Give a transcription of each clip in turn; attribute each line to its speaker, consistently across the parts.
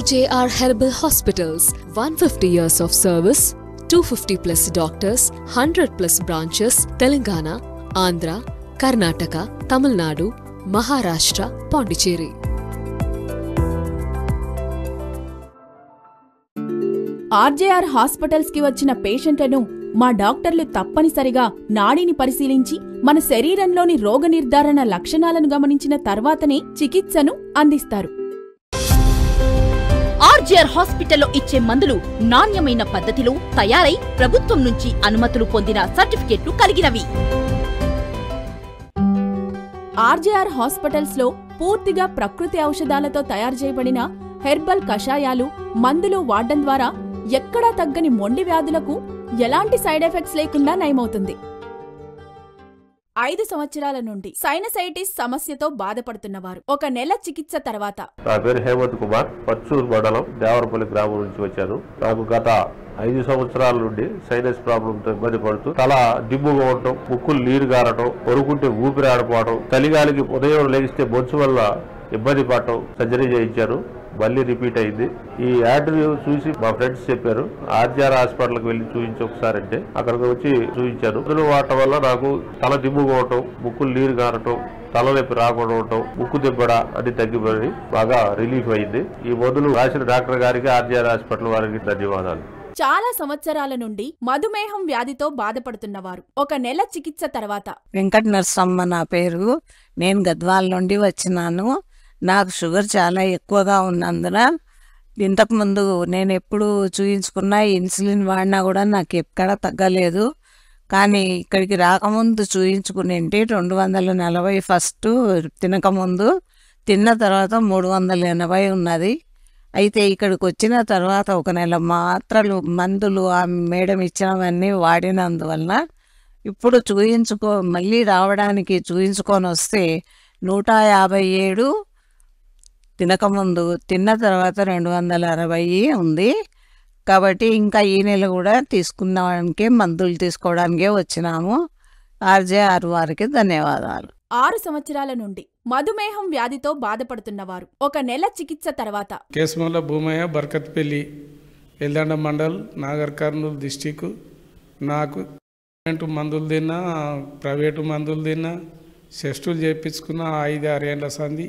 Speaker 1: RJR Herbal Hospitals, 150 years of service, 250 plus doctors, 100 plus branches, Telangana, Andhra, Karnataka, Tamil Nadu, Maharashtra, Pondicherry.
Speaker 2: RJR hospitals కి వచ్చిన పేషెంట్లను మా డాక్టర్లు తప్పనిసరిగా నాడిని పరిశీలించి మన శరీరంలోని రోగ నిర్ధారణ లక్షణాలను గమనించిన తర్వాతనే చికిత్సను అందిస్తారు.
Speaker 3: RJR హాస్పిటల్లో ఇచ్చే మందులు నాణ్యమైన పద్ధతిలో తయారై ప్రభుత్వం నుంచి అనుమతులు పొందిన సర్టిఫికెట్లు కలిగినవి.
Speaker 2: RJR హాస్పిటల్స్ లో పూర్తిగా ప్రకృతి ఔషధాలతో తయారు చేయబడిన హెర్బల్ కషాయాలు, మందులు వాడడం ద్వారా ఎక్కడా తగ్గని మొండి వ్యాధులకు ఎలాంటి సైడ్ ఎఫెక్ట్స్ లేకుండా నయమవుతుంది. 5 సంవత్సరాల నుండి సైనసైటిస్ సమస్యతో బాధపడుతున్నవారు 1 నెల చికిత్స తర్వాత.
Speaker 4: నా పేరు హేమంత్ కుమార్, పర్చూరు మండలం దేవరపల్లి గ్రామం నుంచి వచ్చాను. నాకు గత 5 సంవత్సరాల నుండి సైనస్ ప్రాబ్లంతో ఇబ్బంది పడుతూ తల దిమ్ముగా ఉండటం, ముక్కులు నీరు గారటం, పరుకుంటే ఊపిరి ఆడపోవడం, చలిగాలికి ఉదయం లేగిస్తే బొచ్చు వల్ల ఇబ్బంది పడటం, సర్జరీ చేయించారు. మళ్ళీ రిపీట్ అయింది. ఈ యాడ్ చూసి మా ఫ్రెండ్స్ చెప్పారు ఆర్జీఆర్ హాస్పిటల్కి వెళ్ళి చూపించి ఒకసారి అంటే అక్కడికి వచ్చి చూపించాను. మందులు వాడటం వల్ల నాకు తల దిమ్ముగా ఉండటం, ముక్కులు నీరు గారటం, తలనొప్పి రాకుండా ఉండటం, ముక్కు దిబ్బడ అని తగ్గిపోయి బాగా రిలీఫ్ అయింది. ఈ మందులు రాసిన డాక్టర్ గారికి, ఆర్జీఆర్ హాస్పిటల్ వారికి ధన్యవాదాలు.
Speaker 2: చాలా సంవత్సరాల నుండి మధుమేహం వ్యాధితో బాధపడుతున్నవారు 1 నెల చికిత్స తర్వాత.
Speaker 5: వెంకట నరసమ్మ నా పేరు. నేను గద్వాల నుండి వచ్చినాను. నాకు షుగర్ చాలా ఎక్కువగా ఉన్నందున ఇంతకుముందు నేను ఎప్పుడు చూయించుకున్నా, ఇన్సులిన్ వాడినా కూడా నాకు ఎక్కడ తగ్గలేదు. కానీ ఇక్కడికి రాకముందు చూయించుకునేంటి 240 ఫస్ట్ తినకముందు, తిన్న తర్వాత 380 ఉన్నది. అయితే ఇక్కడికి వచ్చిన తర్వాత 1 నెల మాత్రలు మందులు ఆ మేడం ఇచ్చినవన్నీ వాడినందువలన ఇప్పుడు మళ్ళీ రావడానికి చూయించుకొని వస్తే 157, తినకముందు, తిన్న తర్వాత 260 ఉంది. కాబట్టి ఇంకా ఈ నెల కూడా తీసుకున్నానికి, మందులు తీసుకోవడానికే వచ్చినాము. RJR వారికి ధన్యవాదాలు.
Speaker 2: 6 సంవత్సరాల నుండి మధుమేహం వ్యాధితో బాధపడుతున్నవారు 1 నెల చికిత్స తర్వాత.
Speaker 6: కేశమల్ల భూమయ్య, బర్కత్పల్లి, ఎల్దండ మండల్, నాగర్ కర్నూలు డిస్టిక్. నాకు మందులు తిన్నా, ప్రైవేటు మందులు తిన్నా, టెస్టులు చేయించుకున్న 5-6 ఏళ్ళ సంది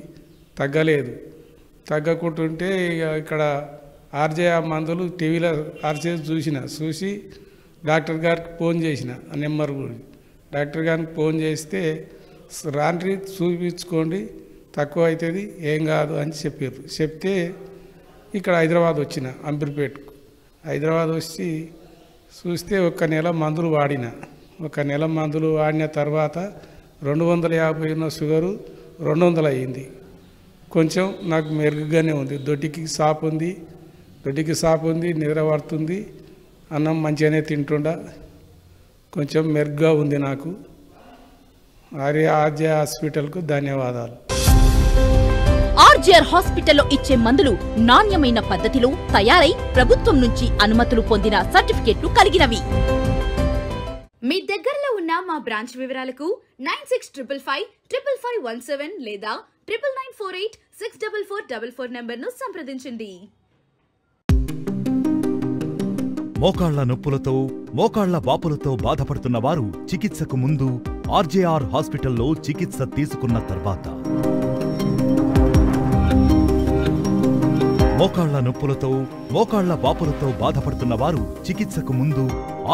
Speaker 6: తగ్గలేదు. తగ్గకుంటుంటే ఇక్కడ RJR మందులు టీవీలో చూసి డాక్టర్ గారికి ఫోన్ చేసిన, ఆ నెంబర్ గురించి డాక్టర్ గారికి ఫోన్ చేస్తే రాండ్రి చూపించుకోండి, తక్కువ అవుతుంది, ఏం కాదు అని చెప్పారు. చెప్తే ఇక్కడ హైదరాబాద్ వచ్చిన, అంబర్పేటకు. హైదరాబాద్ వచ్చి చూస్తే 1 నెల మందులు వాడిన. 1 నెల మందులు వాడిన తర్వాత 250 ఉన్న షుగరు 200 అయ్యింది. కొంచెం నాకు మెరుగుగానే ఉంది. దొడ్డికి సాపు ఉంది, నిద్ర పడుతుంది, అన్నం మంచిగానే తింటుండా, కొంచెం మెరుగ్గా ఉంది నాకు. RJR హాస్పిటల్కు ధన్యవాదాలు.
Speaker 3: RJR హాస్పిటల్లో ఇచ్చే మందులు నాణ్యమైన పద్ధతిలో తయారై ప్రభుత్వం నుంచి అనుమతులు పొందిన సర్టిఫికెట్లు కలిగినవి.
Speaker 7: మీ దగ్గరలో ఉన్న మా బ్రాంచ్ వివరాలకు 96555517 లేదా 9994864444 నంబర్ను సంప్రదించండి.
Speaker 8: మోకాళ్ల నొప్పులతో, మోకాళ్ల వాపులతో బాధపడుతున్న వారు చికిత్సకు ముందు RJR హాస్పిటల్లో చికిత్స తీసుకున్న తర్వాత, మోకాళ్ల నొప్పులతో, మోకాళ్ల వాపులతో బాధపడుతున్న వారు చికిత్సకు ముందు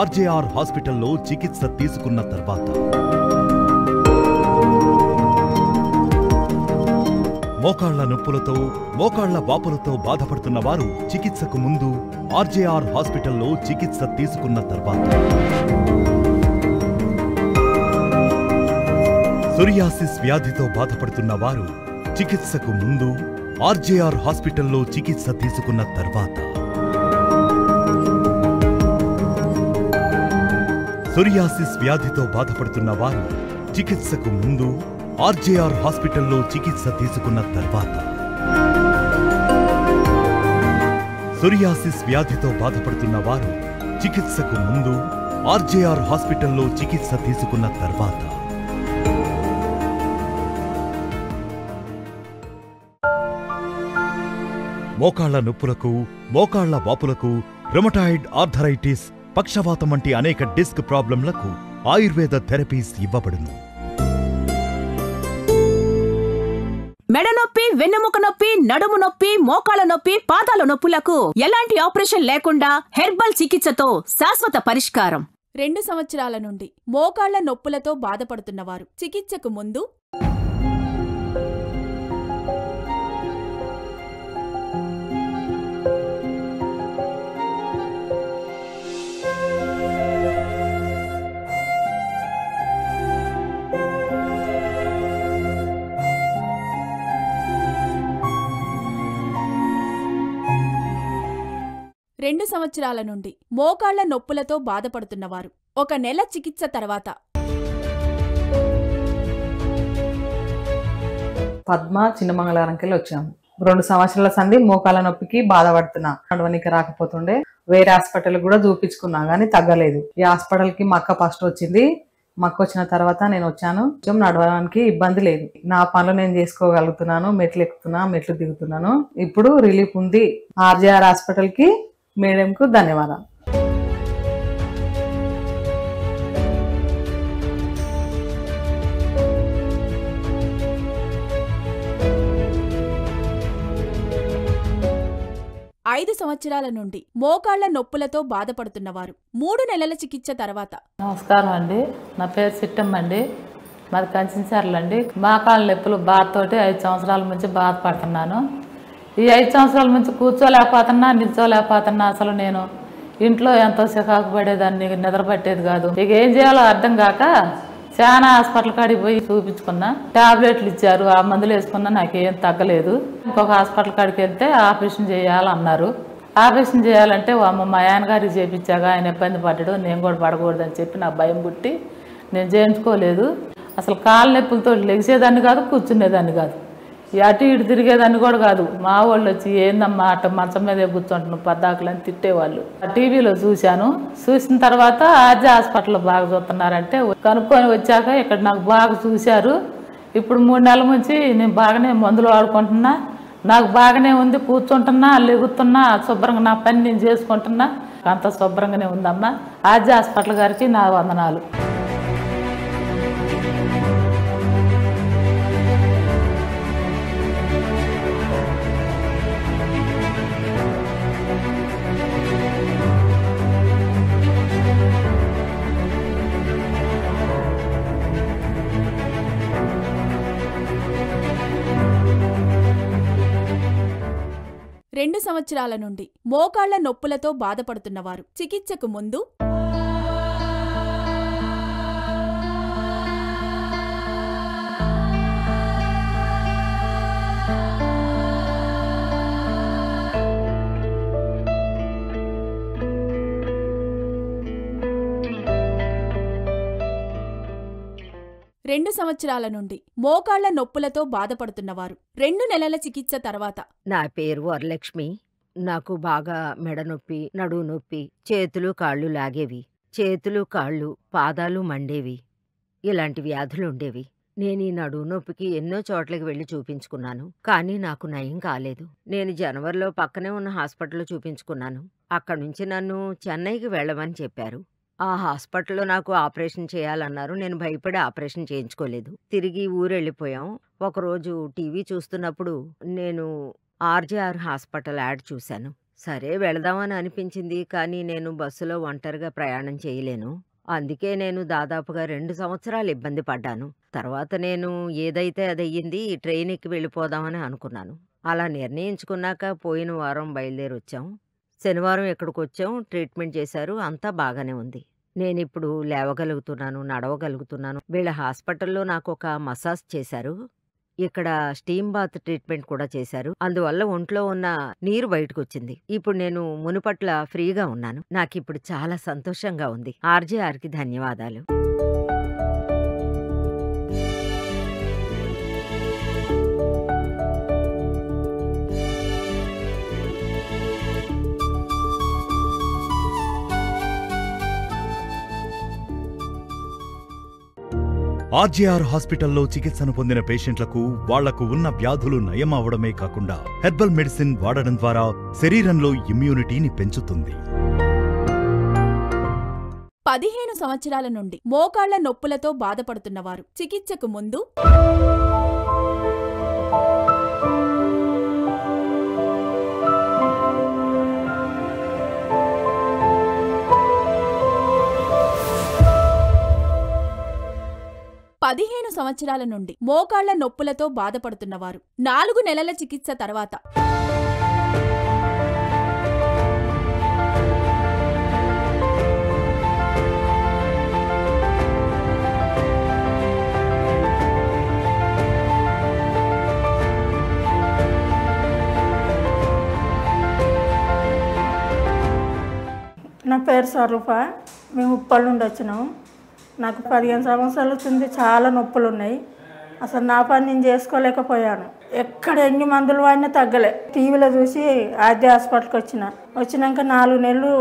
Speaker 8: RJR హాస్పిటల్లో చికిత్స తీసుకున్న తర్వాత, మోకాళ్ల నొప్పులతో, మోకాళ్ల వాపులతో బాధపడుతున్న వారు చికిత్సకు ముందు RJR హాస్పిటల్లో చికిత్స తీసుకున్న తర్వాత, సోరియాసిస్ వ్యాధితో బాధపడుతున్న వారు చికిత్సకు ముందు RJR హాస్పిటల్లో చికిత్స తీసుకున్న తర్వాత, సోరియాసిస్ వ్యాధితో బాధపడుతున్న వారు చికిత్సకు ముందు RJR హాస్పిటల్లో చికిత్స తీసుకున్న తర్వాత, సోరియాసిస్ వ్యాధితో బాధపడుతున్న వారు చికిత్సకు ముందు RJR హాస్పిటల్లో చికిత్స తీసుకున్న తర్వాత, మోకాళ్ల నొప్పులకు, మోకాళ్ల వాపులకు, రుమటాయిడ్ ఆర్థరైటిస్, పక్షవాతం వంటి అనేక డిస్క్ ప్రాబ్లంలకు ఆయుర్వేద థెరపీస్ ఇవ్వబడును.
Speaker 2: మెడ నొప్పి, వెన్నెముక నొప్పి, నడుము నొప్పి, మోకాళ్ళ నొప్పి, పాదాల నొప్పులకు ఎలాంటి ఆపరేషన్ లేకుండా హెర్బల్ చికిత్సతో శాశ్వత పరిష్కారం. 2 సంవత్సరాల నుండి మోకాళ్ల నొప్పులతో బాధపడుతున్నవారు చికిత్సకు ముందు రెండు సంవత్సరాల నుండి మోకాళ్ల నొప్పులతో బాధపడుతున్నవారు 1 నెల చికిత్స తర్వాత
Speaker 9: పద్మ చిన్నమంగళవారంకెళ్ళి వచ్చాము. 2 సంవత్సరాల సంది మోకాల నొప్పికి బాధపడుతున్నా. నడవనికి రాకపోతుండే వేరే హాస్పిటల్ కూడా చూపించుకున్నా గానీ తగ్గలేదు. ఈ హాస్పిటల్ కి మా అక్క ఫస్ట్ వచ్చింది. మా అక్క వచ్చిన తర్వాత నేను వచ్చాను. కొంచెం నడవడానికి ఇబ్బంది లేదు. నా పనులు నేను చేసుకోగలుగుతున్నాను. మెట్లు ఎక్కుతున్నా, మెట్లు దిగుతున్నాను. ఇప్పుడు రిలీఫ్ ఉంది. ఆర్జేఆర్ హాస్పిటల్ కి మేడంకు ధన్యవాదాలు.
Speaker 2: ఐదు సంవత్సరాల నుండి మోకాళ్ల నొప్పులతో బాధపడుతున్నవారు 3 నెలల చికిత్స తర్వాత.
Speaker 10: నమస్కారం అండి, నా పేరు సిట్టమ్మ అండి, మాది కంచిన్సార్లండి. మోకాళ్ళ నొప్పులు బాధతోటి 5 సంవత్సరాల నుంచి బాధపడుతున్నాను. ఈ 5 సంవత్సరాల నుంచి కూర్చోలేకపోతున్నా, నిల్చోలేకపోతున్నా. అసలు నేను ఇంట్లో ఎంతో చికాకు పడేదాన్ని, నిద్ర పట్టేది కాదు. ఇక ఏం చేయాలో అర్థం కాక చాలా హాస్పిటల్ కాడికి పోయి చూపించుకున్నా. టాబ్లెట్లు ఇచ్చారు, ఆ మందులు వేసుకున్నా, నాకేం తగ్గలేదు. ఇంకొక హాస్పిటల్ కాడికి వెళ్తే ఆపరేషన్ చేయాలన్నారు. ఆపరేషన్ చేయాలంటే మా ఆయనగారికి చేయించాక ఆయన ఇబ్బంది పడ్డాడు, నేను కూడా పడకూడదని చెప్పి నా భయం పుట్టి నేను చేయించుకోలేదు. అసలు కాళ్ళ నొప్పులతో లెగిసేదాన్ని కాదు, కూర్చునేదాన్ని కాదు, అటు ఇటు తిరిగేదాన్ని కూడా కాదు. మా వాళ్ళు వచ్చి ఏందమ్మా అట్ట మంచం మీదే కూర్చుంటున్నాను పద్దాకులని తిట్టేవాళ్ళు. టీవీలో చూశాను. చూసిన తర్వాత ఆర్జే హాస్పిటల్లో బాగా చూస్తున్నారంటే కనుక్కొని వచ్చాక ఇక్కడ నాకు బాగా చూశారు. ఇప్పుడు 3 నెలల నుంచి నేను బాగానే మందులు వాడుకుంటున్నా. నాకు బాగానే ఉంది, కూర్చుంటున్నా, లెగుతున్నా, శుభ్రంగా నా పని నేను చేసుకుంటున్నా. అంత శుభ్రంగానే ఉందమ్మా. ఆర్జే హాస్పిటల్ గారికి నా వందనాలు.
Speaker 2: రెండు సంవత్సరాల నుండి మోకాళ్ల నొప్పులతో బాధపడుతున్నవారు చికిత్సకు ముందు రెండు సంవత్సరాల నుండి మోకాళ్ల నొప్పులతో బాధపడుతున్నవారు 2 నెలల చికిత్స తర్వాత.
Speaker 11: నా పేరు వరలక్ష్మి. నాకు బాగా మెడ నొప్పి, నడుము నొప్పి, చేతులు కాళ్ళు లాగేవి, చేతులు కాళ్ళు పాదాలు మండేవి. ఇలాంటి వ్యాధులుండేవి. నేను ఈ నడుము నొప్పికి ఎన్నో చోట్లకి వెళ్లి చూపించుకున్నాను, కానీ నాకు నయం కాలేదు. నేను జనవరిలో పక్కనే ఉన్న హాస్పిటల్లో చూపించుకున్నాను. అక్కడ్నుంచి నన్ను చెన్నైకి వెళ్ళమని చెప్పారు. ఆ హాస్పిటల్లో నాకు ఆపరేషన్ చేయాలన్నారు. నేను భయపడి ఆపరేషన్ చేయించుకోలేదు. తిరిగి ఊరెళ్ళిపోయాం. ఒకరోజు టీవీ చూస్తున్నప్పుడు నేను ఆర్జేఆర్ హాస్పిటల్ యాడ్ చూశాను. సరే వెళదామని అనిపించింది, కానీ నేను బస్సులో ఒంటరిగా ప్రయాణం చేయలేను. అందుకే నేను దాదాపుగా 2 సంవత్సరాలు ఇబ్బంది పడ్డాను. తర్వాత నేను ఏదైతే అదయ్యింది, ట్రైన్ ఎక్కి వెళ్ళిపోదామని అనుకున్నాను. అలా నిర్ణయించుకున్నాక పోయిన వారం బయలుదేరొచ్చాం. శనివారం ఇక్కడికొచ్చాం. ట్రీట్మెంట్ చేశారు. అంతా బాగానే ఉంది. నేనిప్పుడు లేవగలుగుతున్నాను, నడవగలుగుతున్నాను. వీళ్ళ హాస్పిటల్లో నాకు ఒక మసాజ్ చేశారు. ఇక్కడ స్టీమ్ బాత్ ట్రీట్మెంట్ కూడా చేశారు. అందువల్ల ఒంట్లో ఉన్న నీరు బయటకొచ్చింది. ఇప్పుడు నేను మునుపట్ల ఫ్రీగా ఉన్నాను. నాకిప్పుడు చాలా సంతోషంగా ఉంది. ఆర్జేఆర్కి ధన్యవాదాలు.
Speaker 8: ఆర్జేఆర్ హాస్పిటల్లో చికిత్సను పొందిన పేషెంట్లకు వాళ్లకు ఉన్న వ్యాధులు నయం అవడమే కాకుండా హెర్బల్ మెడిసిన్ వాడడం ద్వారా శరీరంలో ఇమ్యూనిటీని పెంచుతుంది.
Speaker 2: 15 సంవత్సరాల నుండి మోకాళ్ల నొప్పులతో బాధపడుతున్నవారు చికిత్సకు ముందు 15 సంవత్సరాల నుండి మోకాళ్ల నొప్పులతో బాధపడుతున్నవారు 4 నెలల చికిత్స తర్వాత
Speaker 12: నా పేరు స్వరూప. మేము ఉప్పల్ నుండి వచ్చినాము. నాకు 15 సంవత్సరాలు వచ్చింది. చాలా నొప్పులు ఉన్నాయి. అసలు నా పని నేను చేసుకోలేకపోయాను. ఎక్కడ ఎన్ని మందులు వాడినా తగ్గలే. టీవీలో చూసి ఆద్య హాస్పిటల్కి వచ్చినాక 4 నెలలు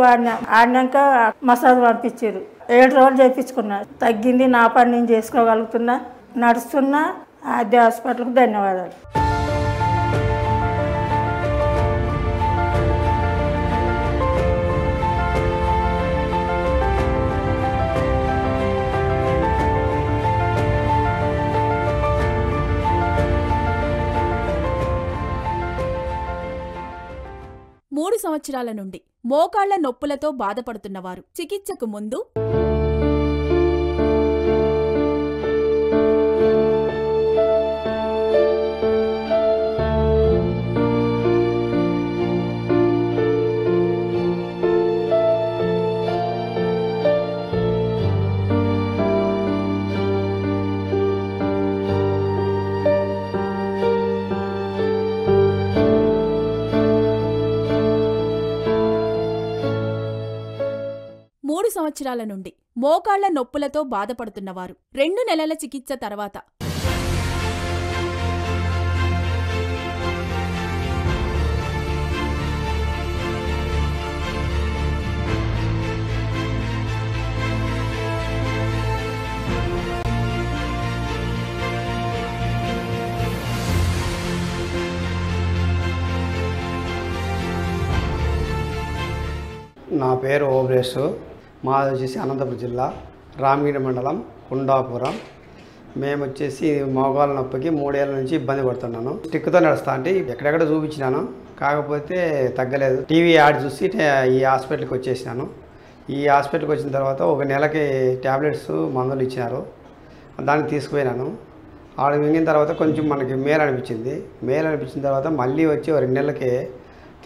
Speaker 12: ఆడినాక మసాజ్ పంపించారు. 7 రోజులు చేయించుకున్నా. తగ్గింది. నా పని నేను చేసుకోగలుగుతున్నా, నడుస్తున్నా. ఆద్య హాస్పిటల్కి ధన్యవాదాలు.
Speaker 2: మూడు సంవత్సరాల నుండి మోకాళ్ల నొప్పులతో బాధపడుతున్నవారు చికిత్సకు ముందు 3 సంవత్సరాల నుండి మోకాళ్ల నొప్పులతో బాధపడుతున్నవారు 2 నెలల చికిత్స తర్వాత
Speaker 13: నా పేరు ఓబ్రేషు. మాది వచ్చేసి అనంతపురం జిల్లా రామగిరి మండలం కుండాపురం. మేము వచ్చేసి మోకాళ్ళ నొప్పికి 3 ఏళ్ళ నుంచి ఇబ్బంది పడుతున్నాను. స్టిక్తో నడుస్తా అంటే ఎక్కడెక్కడ చూపించినాను, కాకపోతే తగ్గలేదు. టీవీ యాడ్ చూసి ఈ హాస్పిటల్కి వచ్చేసినాను. ఈ హాస్పిటల్కి వచ్చిన తర్వాత 1 నెలకి ట్యాబ్లెట్స్ మందులు ఇచ్చినారు. దాన్ని తీసుకుపోయినాను. ఆడ మింగిన తర్వాత కొంచెం మనకి మేలు అనిపించింది. మేలు అనిపించిన తర్వాత మళ్ళీ వచ్చి 2 నెలలకి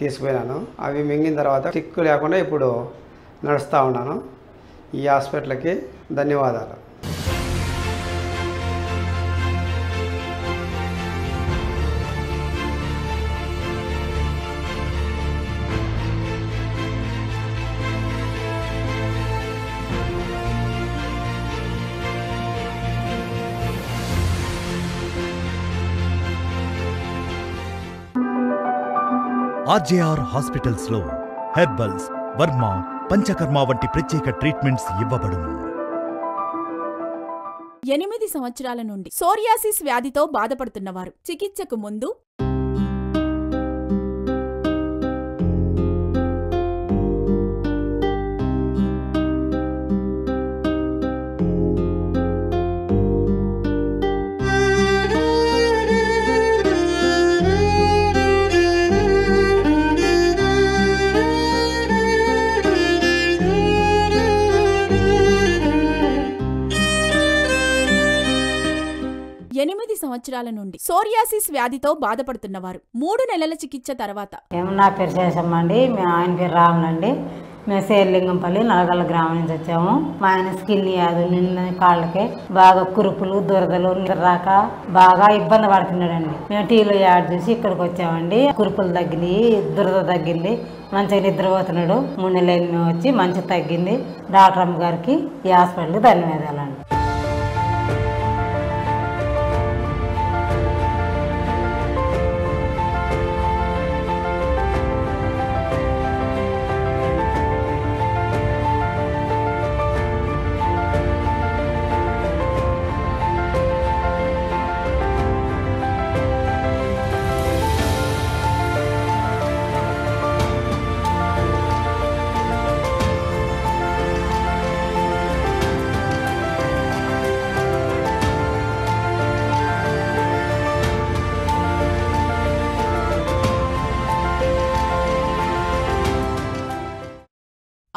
Speaker 13: తీసుకుపోయినాను. అవి మింగిన తర్వాత స్టిక్ లేకుండా ఇప్పుడు నడుస్తూ ఉన్నాను. ఈ హాస్పిటల్కి ధన్యవాదాలు.
Speaker 8: ఆర్జేఆర్ హాస్పిటల్స్ లో హెర్బల్స్, వర్మ, పంచకర్మ వంటి ప్రత్యేక ట్రీట్మెంట్స్ ఇవ్వబడును.
Speaker 2: 8 సంవత్సరాల నుండి సోరియాసిస్ వ్యాధితో బాధపడుతున్నవారు చికిత్సకు ముందు 8 సంవత్సరాల నుండి సోరియాసిస్ వ్యాధితో బాధపడుతున్నవారు 3 నెలల చికిత్స తర్వాత
Speaker 14: నా పేరు శేషమ్మ అండి. ఆయన పేరు రాములండి. మేము శేర్లింగంపల్లి నలగల్ల గ్రామం నుంచి వచ్చాము. మా ఆయన స్కిన్ వ్యాధులు నిన్న కాళ్ళకి బాగా కురుపులు దురదలు రాక బాగా ఇబ్బంది పడుతున్నాడండి. మేము టీవీలో యాడ్ చూసి ఇక్కడికి వచ్చామండి. కురుపులు తగ్గినాయి, దురద తగ్గింది, మంచిగా నిద్రపోతున్నాడు. 3 నెలలు మేము వచ్చి మంచిగా తగ్గింది. డాక్టర్ అమ్మ గారికి ఈ హాస్పిటల్కి ధన్యవాదాలండి.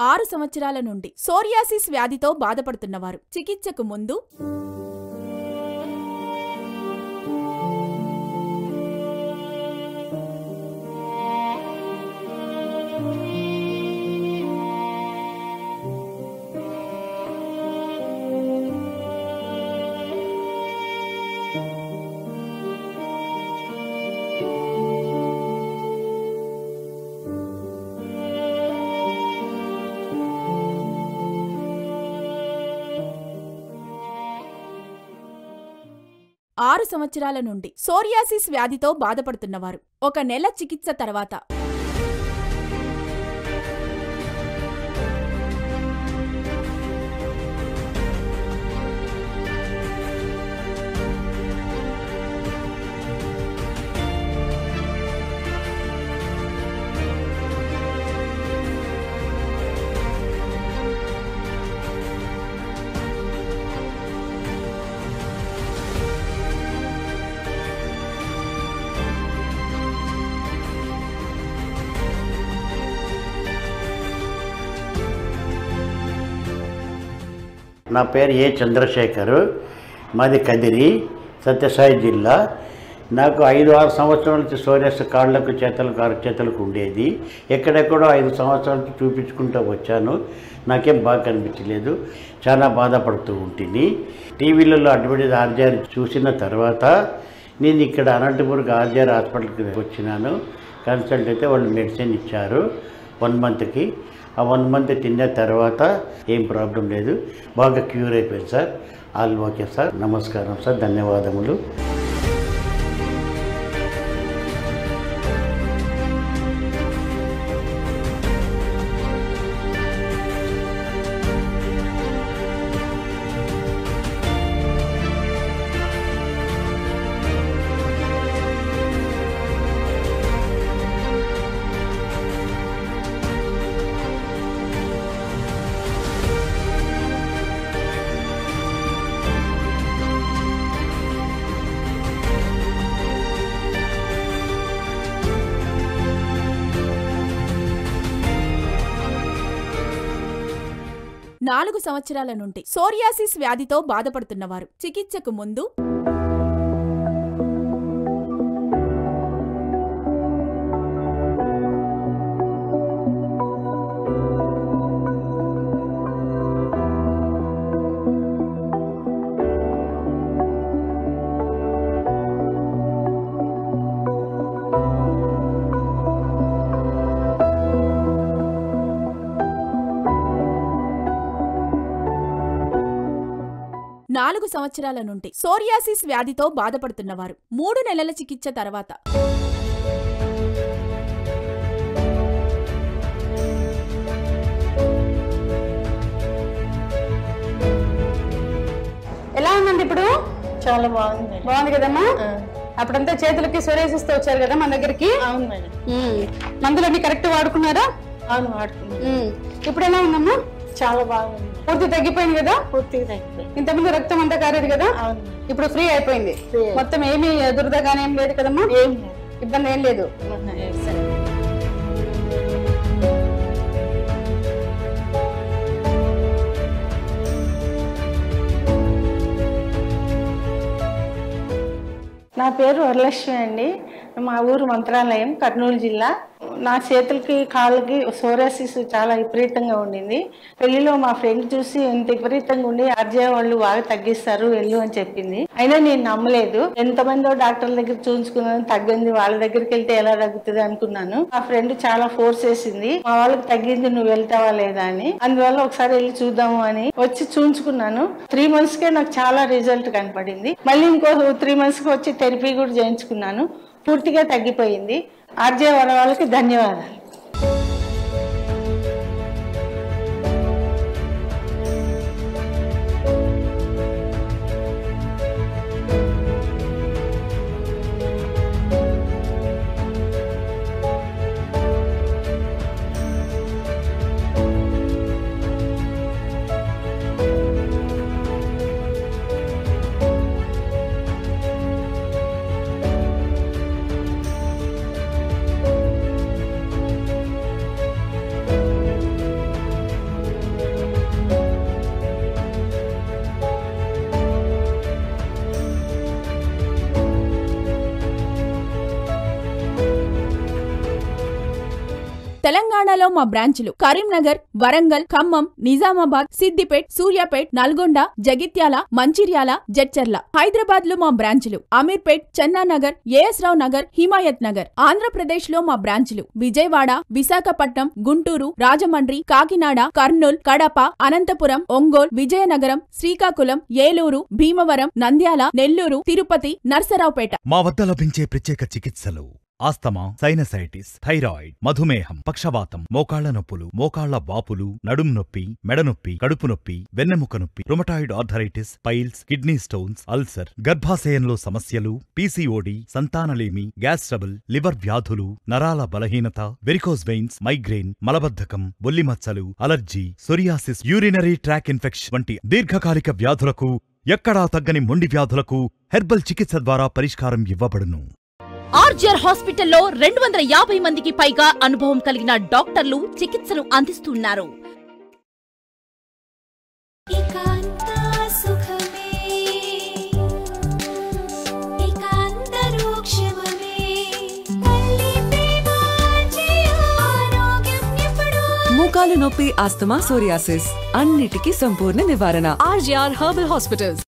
Speaker 2: 6 సంవత్సరాల నుండి సోరియాసిస్ వ్యాధితో బాధపడుతున్నవారు చికిత్సకు ముందు 6 సంవత్సరాల నుండి సోరియాసిస్ వ్యాధితో బాధపడుతున్నవారు 1 నెల చికిత్స తర్వాత
Speaker 15: నా పేరు ఏ చంద్రశేఖర్, మాది కదిరి, సత్యసాయి జిల్లా. నాకు 5-6 సంవత్సరాల నుంచి సోరియాసిస్ కాళ్ళకు చేతులకు అరచేతులకు ఉండేది. ఎక్కడెక్కడో 5 సంవత్సరాల నుంచి చూపించుకుంటూ వచ్చాను. నాకేం బాగా కనిపించలేదు, చాలా బాధపడుతూ ఉంటుంది. టీవీలలో అడ్వర్టైజ్ ఆర్జీఆర్ చూసిన తర్వాత నేను ఇక్కడ అనంతపురం ఆర్జీఆర్ హాస్పిటల్కి వచ్చినాను. కన్సల్ట్ అయితే వాళ్ళు మెడిసిన్ ఇచ్చారు 1 మంత్కి. ఆ 1 మంత్ తిన్న తర్వాత ఏం ప్రాబ్లం లేదు, బాగా క్యూర్ అయిపోయింది సార్. All okay sir. నమస్కారం సార్, ధన్యవాదములు.
Speaker 2: నాలుగు సంవత్సరాల నుండి సోరియాసిస్ వ్యాధితో బాధపడుతున్నవారు చికిత్సకు ముందు నాలుగు సంవత్సరాల నుండి సోరియాసిస్ వ్యాధితో బాధపడుతున్నవారు 3 నెలల చికిత్స తర్వాత
Speaker 16: ఎలా ఉందండి ఇప్పుడు? చాలా బాగుంది. బాగుంది కదమ్మా? అప్పుడంతా చేతులకి సోరియాసిస్ తో వచ్చారు కదా మన దగ్గరికి? అవును మేడం. మందులన్నీ కరెక్ట్ వాడుకున్నారా? అవును వాడుకున్నాను. ఇప్పుడు ఎలా ఉందమ్మా? చాలా బాగుంది. పూర్తి తగ్గిపోయింది కదా? పూర్తిగా తగ్గిపోయింది. ఇంతకుముందు రక్తం అంతా కారేది కదా? ఇప్పుడు ఫ్రీ అయిపోయింది. మొత్తం ఏమీ దురద గానీ ఏం లేదు కదమ్మా? ఏం లేదు, ఇబ్బంది ఏం లేదు.
Speaker 17: నా పేరు వరలక్ష్మి అండి. మా ఊరు మంత్రాలయం, కర్నూలు జిల్లా. నా చేతులకి కాళ్ళకి సోరియాసిస్ చాలా విపరీతంగా ఉండింది. పెళ్లిలో మా ఫ్రెండ్ చూసి ఇంత విపరీతంగా ఉండి ఆర్జీఆర్ వాళ్ళు బాగా తగ్గిస్తారు వెళ్ళు అని చెప్పింది. అయినా నేను నమ్మలేదు. ఎంతమందో డాక్టర్ల దగ్గర చూపించుకున్నాను, తగ్గింది. వాళ్ళ దగ్గరికి వెళ్తే ఎలా తగ్గుతుంది అనుకున్నాను. మా ఫ్రెండ్ చాలా ఫోర్స్ చేసింది, మా వాళ్ళకి తగ్గింది, నువ్వు వెళ్తావా లేదా అని. అందువల్ల ఒకసారి వెళ్ళి చూద్దాము అని వచ్చి చూపించుకున్నాను. 3 months కే నాకు చాలా రిజల్ట్ కనపడింది. మళ్ళీ ఇంకో 3 months కి వచ్చి థెరపీ కూడా చేయించుకున్నాను. పూర్తిగా తగ్గిపోయింది. ఆర్జీఆర్ వాళ్ళకి ధన్యవాదాలు.
Speaker 2: తెలంగాణలో మా బ్రాంచులు కరీంనగర్, వరంగల్, ఖమ్మం, నిజామాబాద్, సిద్దిపేట్, సూర్యాపేట్, నల్గొండ, జగిత్యాల, మంచిర్యాల, జడ్చర్ల. హైదరాబాద్ లో మా బ్రాంచులు అమీర్పేట్, చెన్నానగర్, ఏఎస్ రావు నగర్, హిమాయత్ నగర్. ఆంధ్రప్రదేశ్ లో మా బ్రాంచులు విజయవాడ, విశాఖపట్నం, గుంటూరు, రాజమండ్రి, కాకినాడ, కర్నూల్, కడప, అనంతపురం, ఒంగోల్, విజయనగరం, శ్రీకాకుళం, ఏలూరు, భీమవరం, నంద్యాల, నెల్లూరు, తిరుపతి, నర్సరావుపేట.
Speaker 8: మా వద్ద లభించే ప్రత్యేక చికిత్సలు ఆస్తమా, సైనసైటిస్, థైరాయిడ్, మధుమేహం, పక్షవాతం, మోకాళ్ల నొప్పులు, మోకాళ్ల వాపులు, నడుం నొప్పి, మెడనొప్పి, కడుపు నొప్పి, వెన్నెముక నొప్పి, rheumatoid arthritis, piles, kidney stones, ulcer, గర్భాశయంలో సమస్యలు, పీసీఓడి, సంతానలేమి, గ్యాస్ ట్రబుల్, లివర్ వ్యాధులు, నరాల బలహీనత, వెరికోస్ వెయిన్స్, మైగ్రేన్, మలబద్ధకం, బొల్లిమచ్చలు, allergy, psoriasis, urinary tract infection వంటి దీర్ఘకాలిక వ్యాధులకు, ఎక్కడా తగ్గని మొండి వ్యాధులకు హెర్బల్ చికిత్స ద్వారా పరిష్కారం ఇవ్వబడును.
Speaker 3: ఆర్జీఆర్ హాస్పిటల్లో 250 మందికి పైగా అనుభవం కలిగిన డాక్టర్లు చికిత్సలు అందిస్తున్నారు.
Speaker 18: మోకాలు నొప్పి, ఆస్తమా, సోరియాసిస్ అన్నిటికీ సంపూర్ణ నివారణ.
Speaker 1: RGR Herbal Hospitals.